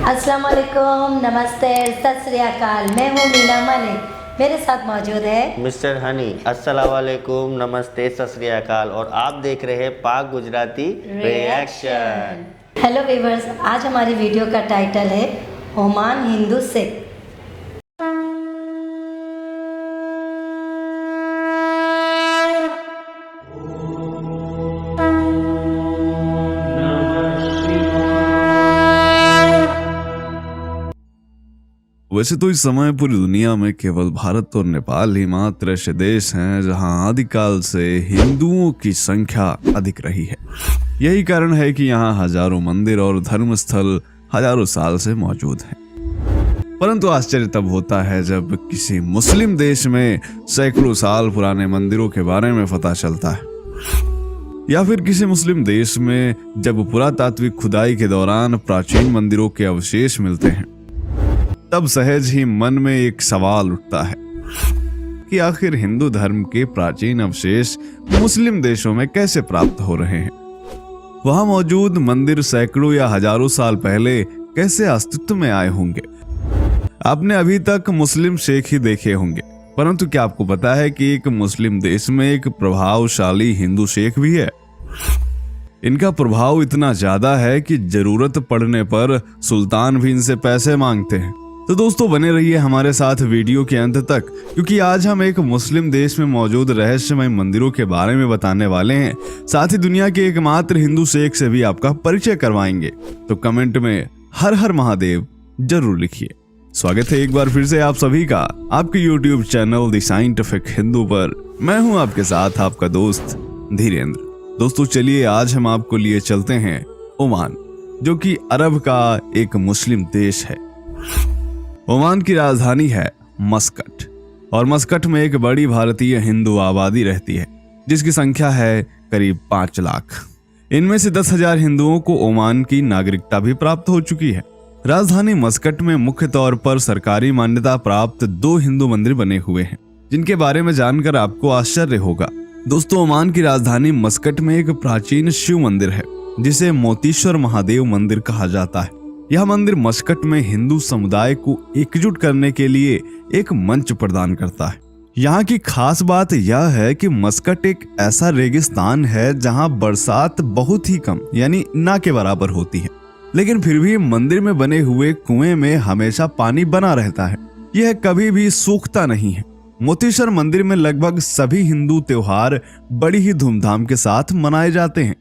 अस्सलाम वालेकुम, नमस्ते, सत श्री अकाल। मैं हूँ मीना मलिक, मेरे साथ मौजूद है मिस्टर हनी। अस्सलाम वालेकुम, नमस्ते, सत श्री अकाल। और आप देख रहे हैं पाक गुजराती रिएक्शन। हेलो व्यूअर्स, आज हमारी वीडियो का टाइटल है ओमान हिंदू सिख। वैसे तो इस समय पूरी दुनिया में केवल भारत और नेपाल ही मात्र ऐसे देश हैं जहां आदिकाल से हिंदुओं की संख्या अधिक रही है। यही कारण है कि यहां हजारों मंदिर और धर्मस्थल हजारों साल से मौजूद हैं। परंतु आश्चर्य तब होता है जब किसी मुस्लिम देश में सैकड़ों साल पुराने मंदिरों के बारे में पता चलता है, या फिर किसी मुस्लिम देश में जब पुरातात्विक खुदाई के दौरान प्राचीन मंदिरों के अवशेष मिलते हैं। तब सहज ही मन में एक सवाल उठता है कि आखिर हिंदू धर्म के प्राचीन अवशेष मुस्लिम देशों में कैसे प्राप्त हो रहे हैं। वहां मौजूद मंदिर सैकड़ों या हजारों साल पहले कैसे अस्तित्व में आए होंगे। आपने अभी तक मुस्लिम शेख ही देखे होंगे, परंतु क्या आपको पता है कि एक मुस्लिम देश में एक प्रभावशाली हिंदू शेख भी है। इनका प्रभाव इतना ज्यादा है कि जरूरत पड़ने पर सुल्तान भी इनसे पैसे मांगते हैं। तो दोस्तों बने रहिए हमारे साथ वीडियो के अंत तक, क्योंकि आज हम एक मुस्लिम देश में मौजूद रहस्यमय मंदिरों के बारे में बताने वाले हैं। साथ ही दुनिया के एकमात्र हिंदू शेख से भी आपका परिचय करवाएंगे। तो कमेंट में हर हर महादेव जरूर लिखिए। स्वागत है एक बार फिर से आप सभी का आपके YouTube channel the scientific Hindu पर। मैं हूं आपके साथ आपका दोस्त धीरेन्द्र। दोस्तों चलिए आज हम आपको लिए चलते हैं ओमान, जो कि अरब का एक मुस्लिम देश है। ओमान की राजधानी है मस्कट, और मस्कट में एक बड़ी भारतीय हिंदू आबादी रहती है जिसकी संख्या है करीब 5 लाख। इनमें से 10,000 हिंदुओं को ओमान की नागरिकता भी प्राप्त हो चुकी है। राजधानी मस्कट में मुख्य तौर पर सरकारी मान्यता प्राप्त 2 हिंदू मंदिर बने हुए हैं, जिनके बारे में जानकर आपको आश्चर्य होगा। दोस्तों ओमान की राजधानी मस्कट में एक प्राचीन शिव मंदिर है जिसे मोतीश्वर महादेव मंदिर कहा जाता है। यह मंदिर मस्कट में हिंदू समुदाय को एकजुट करने के लिए एक मंच प्रदान करता है। यहाँ की खास बात यह है कि मस्कट एक ऐसा रेगिस्तान है जहाँ बरसात बहुत ही कम यानी ना के बराबर होती है, लेकिन फिर भी मंदिर में बने हुए कुएं में हमेशा पानी बना रहता है। यह कभी भी सूखता नहीं है। मोतीश्वर मंदिर में लगभग सभी हिंदू त्योहार बड़ी ही धूमधाम के साथ मनाए जाते हैं,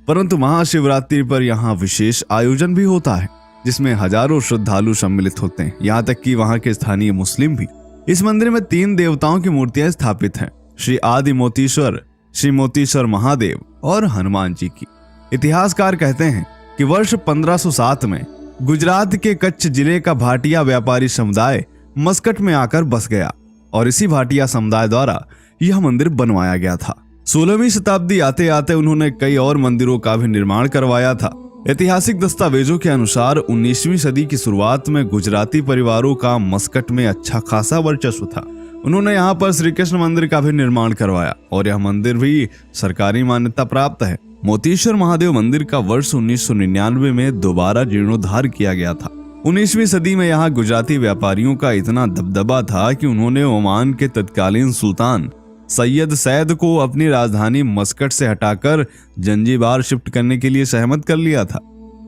परंतु महाशिवरात्रि पर यहाँ विशेष आयोजन भी होता है जिसमें हजारों श्रद्धालु सम्मिलित होते हैं, यहाँ तक कि वहाँ के स्थानीय मुस्लिम भी। इस मंदिर में 3 देवताओं की मूर्तियां स्थापित हैं, श्री आदि मोतीश्वर, श्री मोतीश्वर महादेव और हनुमान जी की। इतिहासकार कहते हैं कि वर्ष 1507 में गुजरात के कच्छ जिले का भाटिया व्यापारी समुदाय मस्कट में आकर बस गया और इसी भाटिया समुदाय द्वारा यह मंदिर बनवाया गया था। 16वीं शताब्दी आते आते उन्होंने कई और मंदिरों का भी निर्माण करवाया था। ऐतिहासिक दस्तावेजों के अनुसार 19वीं सदी की शुरुआत में गुजराती परिवारों का मस्कट में अच्छा खासा वर्चस्व था। उन्होंने यहाँ पर श्री कृष्ण मंदिर का भी निर्माण करवाया और यह मंदिर भी सरकारी मान्यता प्राप्त है। मोतीश्वर महादेव मंदिर का वर्ष 1999 में दोबारा जीर्णोद्धार किया गया था। 19वीं सदी में यहाँ गुजराती व्यापारियों का इतना दबदबा था कि उन्होंने ओमान के तत्कालीन सुल्तान सैयद सैद को अपनी राजधानी मस्कट से हटाकर जंजीबार शिफ्ट करने के लिए सहमत कर लिया था।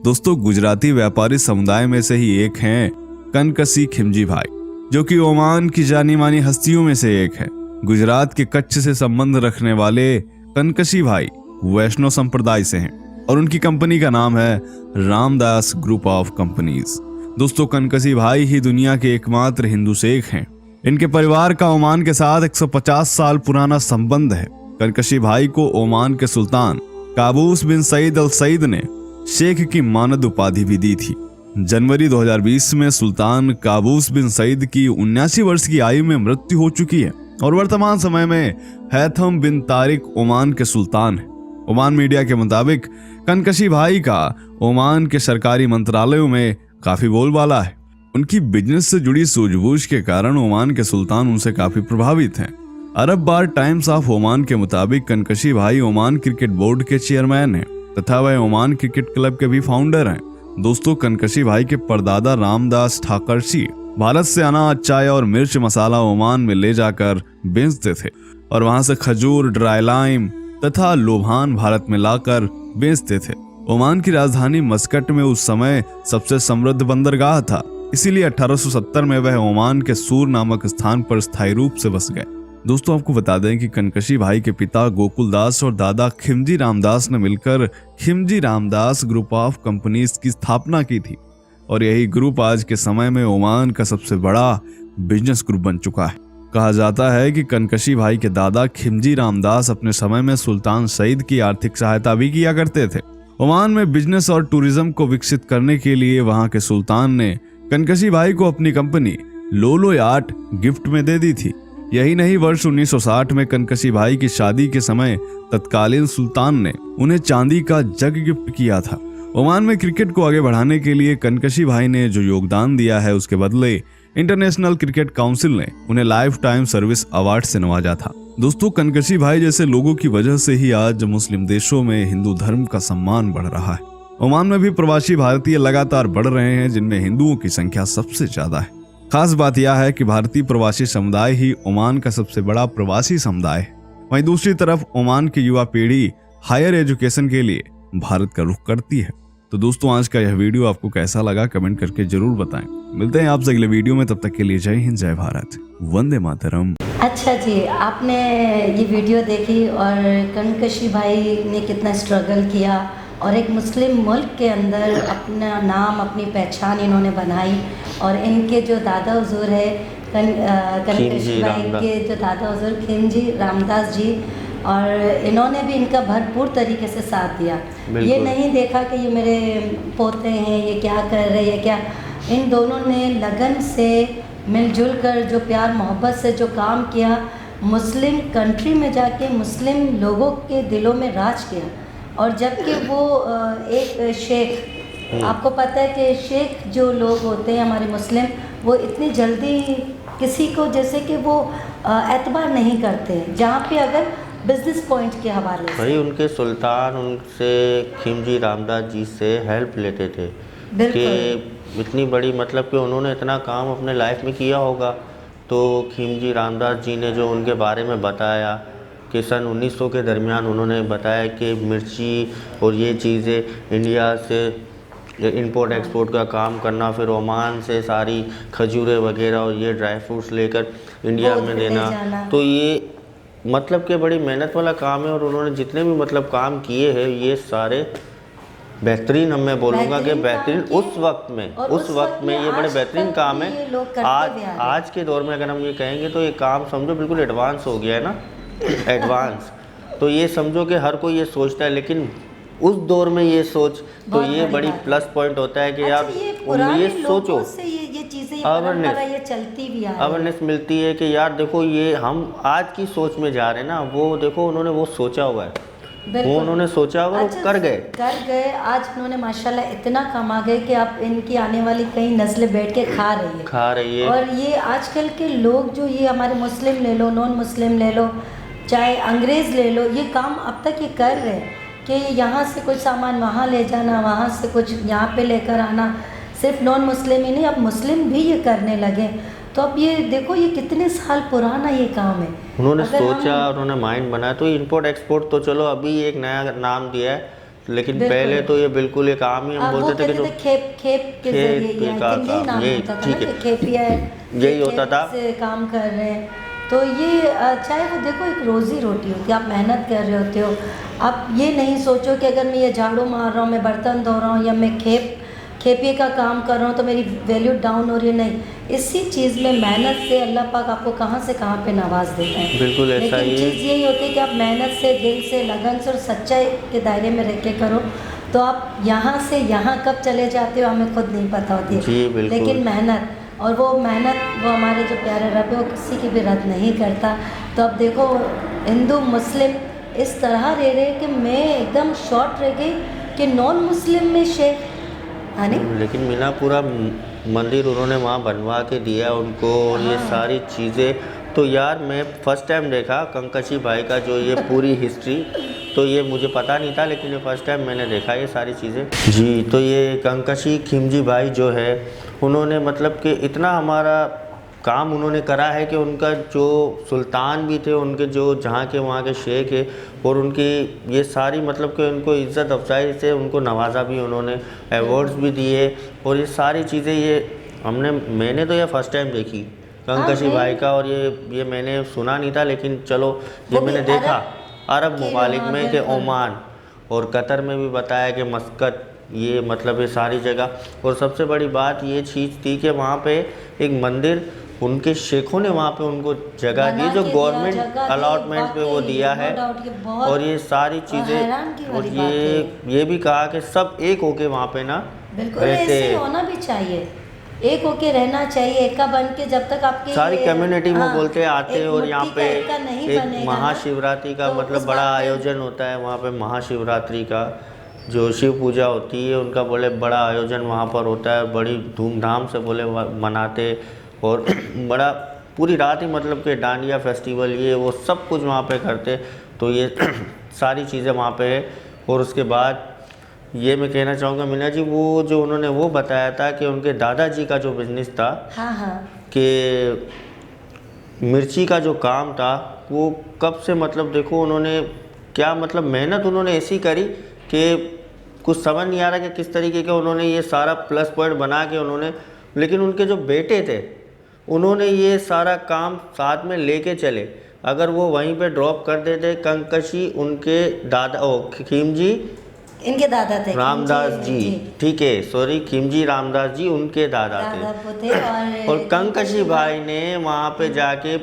दोस्तों गुजराती व्यापारी समुदाय में से ही एक हैं कनकसी खिमजी भाई, जो कि ओमान की जानी मानी हस्तियों में से एक है। गुजरात के कच्छ से संबंध रखने वाले कनकसी भाई वैष्णव संप्रदाय से हैं और उनकी कंपनी का नाम है रामदास ग्रुप ऑफ कंपनीज। दोस्तों कनकसी भाई ही दुनिया के एकमात्र हिंदू शेख हैं। इनके परिवार का ओमान के साथ 150 साल पुराना संबंध है। कनकशी भाई को ओमान के सुल्तान काबूस बिन सईद अल सईद ने शेख की मानद उपाधि भी दी थी। जनवरी 2020 में सुल्तान काबूस बिन सईद की 79 वर्ष की आयु में मृत्यु हो चुकी है और वर्तमान समय में हैथम बिन तारिक ओमान के सुल्तान है। ओमान मीडिया के मुताबिक कनकशी भाई का ओमान के सरकारी मंत्रालयों में काफी बोलबाला है। उनकी बिजनेस से जुड़ी सूझबूझ के कारण ओमान के सुल्तान उनसे काफी प्रभावित हैं। अरब बार टाइम्स ऑफ ओमान के मुताबिक कनकशी भाई ओमान क्रिकेट बोर्ड के चेयरमैन हैं तथा वह ओमान क्रिकेट क्लब के भी फाउंडर हैं। दोस्तों, कनकशी भाई के परदादा रामदास ठाकरसी भारत से अनाज, चाय और मिर्च मसाला ओमान में ले जाकर बेचते थे और वहां से खजूर, ड्राई लाइम तथा लोभान भारत में लाकर बेचते थे। ओमान की राजधानी मस्कट में उस समय सबसे समृद्ध बंदरगाह था, इसीलिए 1870 में वह ओमान के सूर नामक स्थान पर स्थायी रूप से बस गए। दोस्तों, आपको बता दें कि कनकशी भाई के पिता गोकुल दास और दादा खिमजी रामदास ने मिलकर Khimji Ramdas group of companies की स्थापना की थी और यही ग्रुप आज के समय में ओमान का सबसे बड़ा बिजनेस ग्रुप बन चुका है। कहा जाता है कि कनकशी भाई के दादा खिमजी रामदास अपने समय में सुल्तान सईद की आर्थिक सहायता भी किया करते थे। ओमान में बिजनेस और टूरिज्म को विकसित करने के लिए वहां के सुल्तान ने कनकशी भाई को अपनी कंपनी लोलो याट गिफ्ट में दे दी थी। यही नहीं, वर्ष 1960 में कनकशी भाई की शादी के समय तत्कालीन सुल्तान ने उन्हें चांदी का जग गिफ्ट किया था। ओमान में क्रिकेट को आगे बढ़ाने के लिए कनकशी भाई ने जो योगदान दिया है, उसके बदले इंटरनेशनल क्रिकेट काउंसिल ने उन्हें लाइफ टाइम सर्विस अवार्ड से नवाजा था। दोस्तों, कनकशी भाई जैसे लोगों की वजह से ही आज मुस्लिम देशों में हिंदू धर्म का सम्मान बढ़ रहा है। ओमान में भी प्रवासी भारतीय लगातार बढ़ रहे हैं, जिनमें हिंदुओं की संख्या सबसे ज्यादा है। खास बात यह है कि भारतीय प्रवासी समुदाय ही ओमान का सबसे बड़ा प्रवासी समुदाय है। वहीं दूसरी तरफ ओमान की युवा पीढ़ी हायर एजुकेशन के लिए भारत का रुख करती है। तो दोस्तों, आज का यह वीडियो आपको कैसा लगा कमेंट करके जरूर बताएं। मिलते हैं आपसे अगले वीडियो में, तब तक के लिए जय हिंद, जय भारत, वंदे मातरम। अच्छा जी, आपने ये वीडियो देखी और कनकशी भाई ने कितना स्ट्रगल किया और एक मुस्लिम मुल्क के अंदर अपना नाम, अपनी पहचान इन्होंने बनाई। और इनके जो दादा हुजूर है कनकशी भाई के जो दादा हुजूर खिमजी रामदास जी, और इन्होंने भी इनका भरपूर तरीके से साथ दिया। ये नहीं देखा कि ये मेरे पोते हैं, ये क्या कर रहे हैं, क्या। इन दोनों ने लगन से मिलजुल कर जो प्यार मोहब्बत से जो काम किया, मुस्लिम कंट्री में जाके मुस्लिम लोगों के दिलों में राज किया। और जबकि वो एक शेख, आपको पता है कि शेख जो लोग होते हैं हमारे मुस्लिम, वो इतनी जल्दी किसी को जैसे कि वो एतबार नहीं करते, जहाँ पे अगर बिजनेस पॉइंट के हवाले से भाई उनके सुल्तान उनसे खिमजी रामदास जी से हेल्प लेते थे कि इतनी बड़ी, मतलब कि उन्होंने इतना काम अपने लाइफ में किया होगा। तो खिमजी रामदास जी ने जो उनके बारे में बताया कि सन 1900 के दरमियान उन्होंने बताया कि मिर्ची और ये चीज़ें इंडिया से इंपोर्ट एक्सपोर्ट का काम करना, फिर ओमान से सारी खजूरें वगैरह और ये ड्राई फ्रूट्स लेकर इंडिया में देना, तो ये मतलब कि बड़ी मेहनत वाला काम है। और उन्होंने जितने भी मतलब काम किए हैं, ये सारे बेहतरीन, मैं बोलूँगा कि बेहतरीन उस वक्त में ये बड़े बेहतरीन काम है। आज के दौर में अगर हम ये कहेंगे तो ये काम समझो बिल्कुल एडवांस हो गया है ना, एडवांस। तो ये समझो कि हर कोई ये सोचता है, लेकिन उस दौर में ये सोच, तो ये बड़ी प्लस पॉइंट होता है कि यार ये सोचो, अवेयरनेस मिलती है कि यार देखो ये हम आज की सोच में जा रहे हैं ना, वो देखो उन्होंने वो सोचा हुआ है, वो उन्होंने सोचा हुआ, वो कर गए। आज उन्होंने माशाल्लाह इतना कमा गए कि आप इनकी आने वाली कई नस्लें बैठ के खा रही है। और ये आजकल के लोग जो ये हमारे मुस्लिम ले लो, नॉन मुस्लिम ले लो, चाहे अंग्रेज़ ले लो, ये काम अब तक ये कर रहे हैं कि यहाँ से कुछ सामान वहाँ ले जाना, वहाँ से कुछ यहाँ पे लेकर आना। सिर्फ नॉन मुस्लिम ही नहीं, अब मुस्लिम भी ये करने लगे। तो अब ये देखो, ये कितने साल पुराना ये काम है। उन्होंने सोचा, उन्होंने माइंड बनाया। तो इंपोर्ट एक्सपोर्ट तो चलो अभी एक नया नाम दिया है, लेकिन पहले तो ये बिल्कुल एक आम ही हम बोलते थे कि जो खेप के जरिए यही होता था, काम कर रहे हैं। तो ये चाहे वो देखो एक रोज़ी रोटी होती है, आप मेहनत कर रहे होते हो। आप ये नहीं सोचो कि अगर मैं ये झाड़ू मार रहा हूँ, मैं बर्तन धो रहा हूँ या मैं खेपी का काम कर रहा हूँ तो मेरी वैल्यू डाउन हो रही है। नहीं, इसी चीज़ में मेहनत से अल्लाह पाक आपको कहाँ से कहाँ पे नवाज देता है। बिल्कुल ऐसा ही है। लेकिन चीज़ यही होती है कि आप मेहनत से, दिल से, लगन से और सच्चाई के दायरे में रह के करो, तो आप यहाँ से यहाँ कब चले जाते हो हमें खुद नहीं पता होती है। लेकिन मेहनत, और वो मेहनत वो हमारे जो प्यारे रब है वो किसी की भी रद्द नहीं करता। तो अब देखो हिंदू मुस्लिम इस तरह रह रहे कि मैं एकदम शॉर्ट रह गई कि नॉन मुस्लिम में शेख, हाँ नहीं, लेकिन मीना पूरा मंदिर उन्होंने वहाँ बनवा के दिया उनको, और ये सारी चीज़ें। तो यार मैं फर्स्ट टाइम देखा कनकशी भाई का जो ये पूरी हिस्ट्री, तो ये मुझे पता नहीं था, लेकिन ये फर्स्ट टाइम मैंने देखा ये सारी चीज़ें। जी, तो ये कंकशी खिमजी भाई जो है, उन्होंने मतलब कि इतना हमारा काम उन्होंने करा है कि उनका जो सुल्तान भी थे, उनके जो जहाँ के वहाँ के शेख है, और उनकी ये सारी मतलब कि उनको इज़्ज़त अफजाई से उनको नवाजा भी, उन्होंने अवार्ड्स भी दिए, और ये सारी चीज़ें मैंने तो ये फर्स्ट टाइम देखी कंकशी भाई का, और ये मैंने सुना नहीं था, लेकिन चलो ये मैंने देखा अरब ममालिक में कि ओमान और कतर में भी बताया कि मस्कत, ये मतलब ये सारी जगह। और सबसे बड़ी बात ये चीज़ थी कि वहाँ पे एक मंदिर उनके शेखों ने वहाँ पे उनको जगह दी, जो गवर्नमेंट अलॉटमेंट पे वो दिया है, और ये सारी चीज़ें, और ये भी कहा कि सब एक होके वहाँ पे ना रहते, होना भी चाहिए, एक होके रहना चाहिए, एक का बन के, जब तक आपकी सारी कम्युनिटी में बोलते आते। और यहाँ पे एक महाशिवरात्रि का मतलब बड़ा आयोजन होता है वहाँ पे, महाशिवरात्रि का जो शिव पूजा होती है उनका बोले बड़ा आयोजन वहाँ पर होता है, बड़ी धूमधाम से बोले मनाते, और बड़ा पूरी रात ही मतलब कि डांडिया फेस्टिवल ये वो सब कुछ वहाँ पे करते। तो ये सारी चीज़ें वहाँ पे है। और उसके बाद ये मैं कहना चाहूँगा मीना जी, वो जो उन्होंने वो बताया था कि उनके दादाजी का जो बिजनेस था, हाँ, कि मिर्ची का जो काम था, वो कब से मतलब देखो उन्होंने क्या मतलब मेहनत उन्होंने ऐसी करी कि कुछ समझ नहीं आ रहा कि किस तरीके का उन्होंने ये सारा प्लस पॉइंट बना के उन्होंने, लेकिन उनके जो बेटे थे उन्होंने ये सारा काम साथ में लेके चले। अगर वो वहीं पे ड्रॉप कर देते, कंकशी उनके दादा खिमजी इनके दादा थे, रामदास जी, ठीक है, सॉरी, खिमजी रामदास जी उनके दादा थे, और कंकशी भाई ने वहाँ पे जाके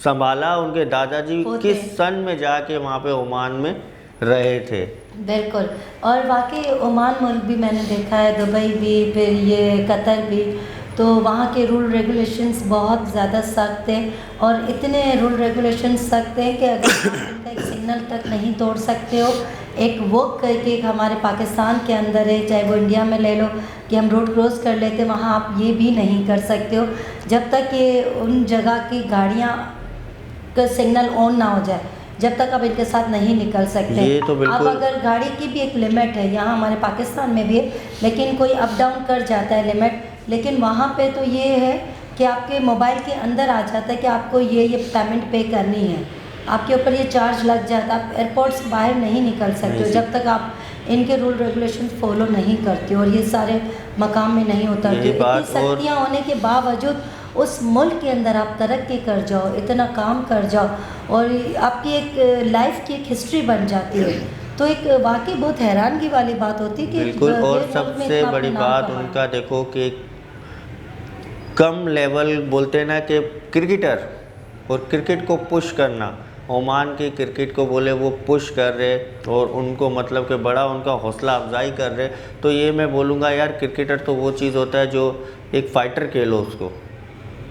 संभाला। उनके दादाजी किस सन में जाके वहाँ पे ओमान में रहे थे। बिल्कुल, और वाकई ओमान मुल्क भी मैंने देखा है, दुबई भी, फिर ये कतर भी, तो वहाँ के रूल रेगुलेशंस बहुत ज़्यादा सख्त हैं, और इतने रूल रेगुलेशंस सख्त हैं कि अगर आप इनका एक सिग्नल तक नहीं तोड़ सकते हो, एक वो करके एक हमारे पाकिस्तान के अंदर है, चाहे वो इंडिया में ले लो कि हम रोड क्रॉस कर लेते, वहाँ आप ये भी नहीं कर सकते हो जब तक कि उन जगह की गाड़ियाँ का सिग्नल ऑन ना हो जाए, जब तक आप इनके साथ नहीं निकल सकते। ये तो अब अगर गाड़ी की भी एक लिमिट है, यहाँ हमारे पाकिस्तान में भी है, लेकिन कोई अप डाउन कर जाता है लिमिट, लेकिन वहाँ पे तो ये है कि आपके मोबाइल के अंदर आ जाता है कि आपको ये पेमेंट पे करनी है, आपके ऊपर ये चार्ज लग जाता है, आप एयरपोर्ट से बाहर नहीं निकल सकते हो जब तक आप इनके रूल रेगुलेशन फॉलो नहीं करते हो, और ये सारे मकाम में नहीं होता। तो इतनी सख्तियाँ होने के बावजूद उस मुल्क के अंदर आप तरक्की कर जाओ, इतना काम कर जाओ, और आपकी एक लाइफ की एक हिस्ट्री बन जाती है, तो एक वाकई बहुत हैरानगी वाली बात होती है कि बिल्कुल। और सबसे बड़ी बात उनका देखो कि कम लेवल बोलते हैं ना कि क्रिकेटर, और क्रिकेट को पुश करना, ओमान के क्रिकेट को बोले वो पुश कर रहे, और उनको मतलब कि बड़ा उनका हौसला अफजाई कर रहे। तो ये मैं बोलूँगा यार, क्रिकेटर तो वो चीज़ होता है जो एक फ़ाइटर कह लो उसको,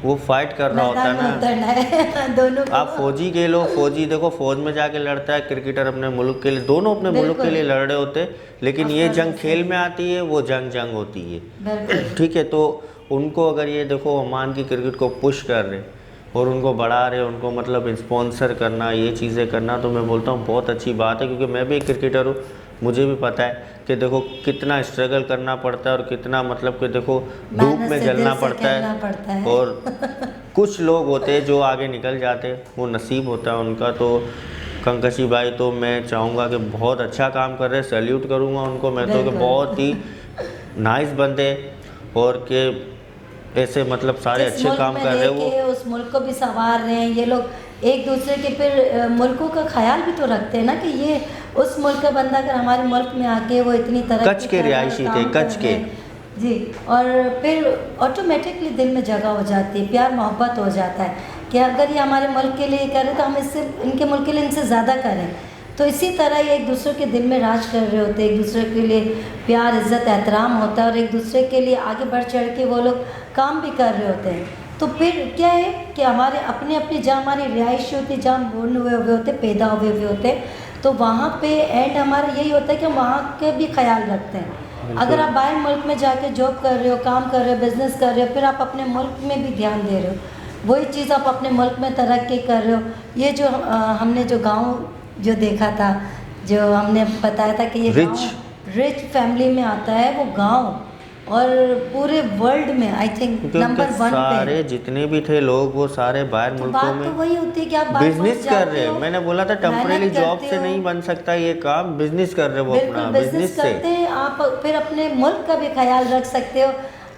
वो फाइट कर रहा होता है ना, दोनों आप फौजी कह लो, फौजी देखो फौज में जाके लड़ता है, क्रिकेटर अपने मुल्क के लिए, दोनों अपने मुल्क के लिए लड़ रहे होते, लेकिन ये जंग खेल में आती है, वो जंग होती है, ठीक है। तो उनको अगर ये देखो ओमान की क्रिकेट को पुश कर रहे और उनको बढ़ा रहे, उनको मतलब स्पॉन्सर करना, ये चीज़ें करना, तो मैं बोलता हूँ बहुत अच्छी बात है, क्योंकि मैं भी एक क्रिकेटर हूँ, मुझे भी पता है कि देखो कितना स्ट्रगल करना पड़ता है, और कितना मतलब कि देखो धूप में जलना पड़ता है, और कुछ लोग होते हैं जो आगे निकल जाते हैं, वो नसीब होता है उनका। तो कंकशी भाई तो मैं चाहूँगा कि बहुत अच्छा काम कर रहे हैं, सैल्यूट करूँगा उनको मैं तो, कि बहुत ही नाइस बंदे, और के ऐसे मतलब सारे अच्छे काम कर रहे हैं, वो उस मुल्क को भी संवार रहे हैं ये लोग, एक दूसरे के फिर मुल्कों का ख्याल भी तो रखते हैं ना, कि ये उस मुल्क का बंदा अगर हमारे मुल्क में आके वो इतनी तरह कच्छ के रिहायशी थे, कच्छ के जी, और फिर ऑटोमेटिकली दिल में जगह हो जाती है, प्यार मोहब्बत हो जाता है कि अगर ये हमारे मुल्क के लिए करें तो हम इससे इनके मुल्क के लिए इनसे ज़्यादा करें। तो इसी तरह ये एक दूसरे के दिल में राज कर रहे होते हैं, एक दूसरे के लिए प्यार इज़्ज़त एहतराम होता है, और एक दूसरे के लिए आगे बढ़ चढ़ के वो लोग काम भी कर रहे होते हैं। तो फिर क्या है कि हमारे अपने अपनी जहाँ हमारी रिहाइश होती है, जहाँ बोर्न हुए होते, पैदा हुए होते, तो वहाँ पे एंड हमारा यही होता है कि हम वहाँ के भी ख्याल रखते हैं। अगर आप बाहर मुल्क में जाके जॉब कर रहे हो, काम कर रहे हो, बिज़नेस कर रहे हो, फिर आप अपने मुल्क में भी ध्यान दे रहे हो, वही चीज़ आप अपने मुल्क में तरक्की कर रहे हो। ये जो हमने जो गाँव जो देखा था, जो हमने बताया था कि ये Rich. रिच फैमिली में आता है, वो गांव और पूरे वर्ल्ड में आई थिंक क्योंकि नंबर उनके 1 सारे पे। जितने भी थे लोग वो सारे बाहर तो मुल्कों बात तो में वही होती है कि आप बाहर बिजनेस पहुंच कर जाते रहे हैं। हो, मैंने बोला था टेम्परेरी मेहनत जॉब करते से हो। नहीं बन सकता ये काम, बिजनेस कर रहे हो वो बिल्कुल अपना बिजनेस बिजनेस से। करते हैं आप, फिर अपने मुल्क का भी ख्याल रख सकते हो।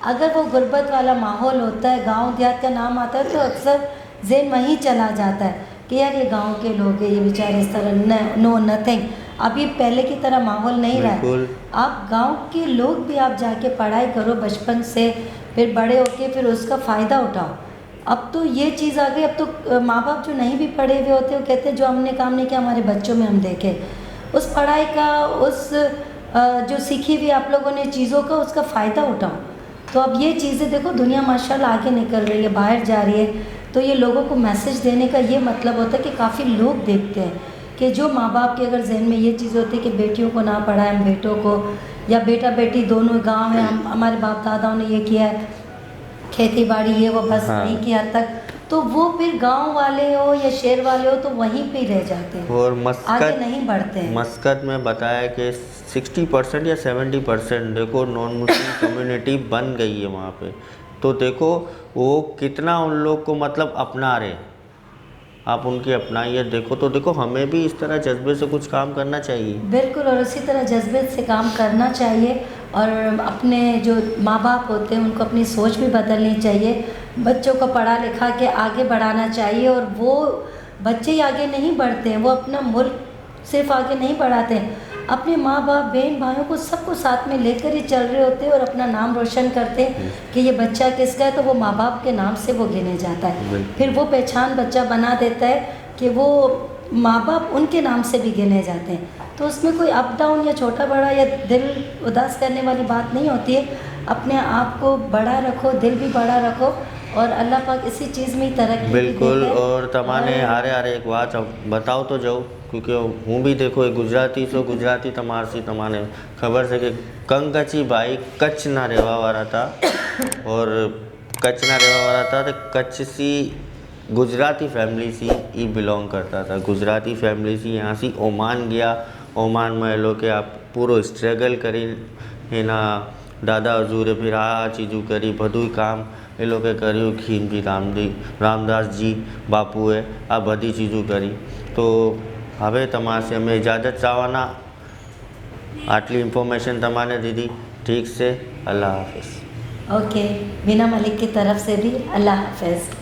अगर वो गुर्बत वाला माहौल होता है, गांव देहात का नाम आता है, तो अक्सर ज़हन वहीं चला जाता है कि यार ये गांव के लोग हैं, ये बेचारे इस तरह नो नथिंग। अभी पहले की तरह माहौल नहीं रहा है। बिल्कुल। आप गांव के लोग भी आप जाके पढ़ाई करो बचपन से, फिर बड़े होके फिर उसका फ़ायदा उठाओ। अब तो ये चीज़ आ गई, अब तो माँ बाप जो नहीं भी पढ़े हुए होते वो कहते हैं जो हमने काम नहीं किया हमारे बच्चों में हम देखें। उस पढ़ाई का, उस जो सीखी हुई आप लोगों ने चीज़ों का, उसका फ़ायदा उठाओ। तो अब ये चीज़ें देखो, दुनिया माशाल्लाह आगे निकल रही है, बाहर जा रही है। तो ये लोगों को मैसेज देने का ये मतलब होता है कि काफ़ी लोग देखते हैं कि जो माँ बाप के अगर जहन में ये चीज़ होती है कि बेटियों को ना पढ़ाएं, हम बेटों को, या बेटा बेटी दोनों गांव है, हम हमारे बाप दादाओं ने ये किया है, खेती बाड़ी ये वो, बस हाँ। वहीं की हद तक, तो वो फिर गांव वाले हो या शहर वाले हो तो वहीं पे ही रह जाते हैं, और आगे नहीं बढ़ते हैं। मस्कत में बताया कि 60% या 70% देखो नॉन मुस्लिम कम्युनिटी बन गई है वहाँ पे। तो देखो वो कितना उन लोग को मतलब अपना रहे, आप उनकी अपनाइए देखो। तो देखो हमें भी इस तरह जज्बे से कुछ काम करना चाहिए। बिल्कुल, और उसी तरह जज्बे से काम करना चाहिए। और अपने जो माँ बाप होते हैं उनको अपनी सोच भी बदलनी चाहिए, बच्चों को पढ़ा लिखा के आगे बढ़ाना चाहिए। और वो बच्चे ही आगे नहीं बढ़ते हैं, वो अपना मुल्क सिर्फ आगे नहीं बढ़ाते हैं, अपने माँ बाप बहन भाइयों को सबको साथ में लेकर ही चल रहे होते हैं और अपना नाम रोशन करते हैं कि ये बच्चा किसका है, तो वो माँ बाप के नाम से वो गिने जाता है। फिर वो पहचान बच्चा बना देता है कि वो माँ बाप उनके नाम से भी गिने जाते हैं। तो उसमें कोई अप डाउन या छोटा बड़ा या दिल उदास करने वाली बात नहीं होती है। अपने आप को बड़ा रखो, दिल भी बड़ा रखो, और अल्लाह पाक इसी चीज़ में ही तरक्की बिल्कुल। देता है। और तमाने हारे हारे एक बात अब बताओ तो जाओ, क्योंकि हूँ भी देखो एक गुजराती सो गुजराती तमारसी तमाने खबर से कि कंकची भाई कच्छ ना रहवा वाला था, और कच्छ ना रहवा वाला था तो कच्छ सी गुजराती फैमिली सी ही बिलोंग करता था। गुजराती फैमिली सी यहाँ सी ओमान गया, ओमान में लो के आप पूरो स्ट्रगल करी एना दादा हजूरे फिर आ चीज़ों करी બધું કામ એ લોકોએ કર્યું। ખીમજી રામદાસજી બાપુએ આ બધી ચીજો કરી। તો હવે તમારે અમે ઇજાજત ચાહવાના, આટલી ઇન્ફોર્મેશન તમારે દીધી, ठीक से अल्लाह हाफिज़। ओके, मीना मलिक की तरफ से भी अल्लाह हाफ़िज़।